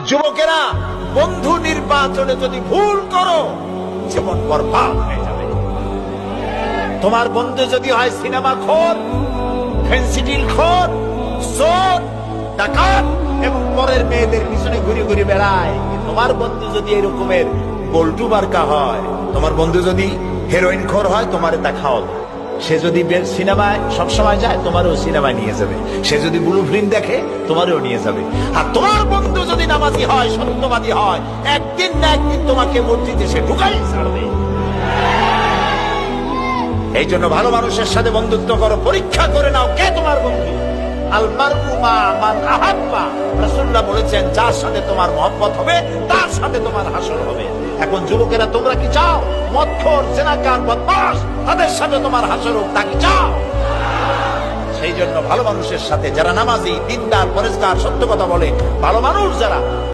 যুবকেরা, বন্ধু নির্বাচনে যদি ভুল করো জীবন বরবাদ হয়ে যাবে। তোমার বন্ধু যদি হয় সিনেমা খোর, ফেন্সিডিল খোর, চোর, ডাকাত এবং পরের মেয়েদের পিছনে ঘুরে ঘুরে বেড়ায়, তোমার বন্ধু যদি এরকমের বল্টু বার্কা হয়, তোমার বন্ধু যদি হেরোইন খোর হয়, তোমার তা খাওয়াবে। সে যদি সিনেমায় সবসময় যায়, তোমারও সিনেমায় নিয়ে যাবে। সে যদি ব্লু ফিল্ম দেখে, তোমারও নিয়ে যাবে। আর তোমার বন্ধু যদি নামাজি হয়, সত্যবাদী হয়, একদিন না একদিন তোমাকে মসজিদে সে ঢুকাই ছাড়বে। এই জন্য ভালো মানুষের সাথে বন্ধুত্ব করো, পরীক্ষা করে নাও কে তোমার বন্ধু। আল মারউ মা মান আহাব্বা, রাসূলুল্লাহ বলেছেন, যার সাথে তোমার মহব্বত হবে তার সাথে তোমার হাসর হবে। এখন যুবকেরা, তোমরা কি চাও মদখোর, জেনাকার, বদমাশ তাদের সাথে তোমার হাসর হোক? তা কি চাও? সেই জন্য ভালো মানুষের সাথে, যারা নামাজি, দিনদার, পরেজগার, সত্য কথা বলে, ভালো মানুষ যারা,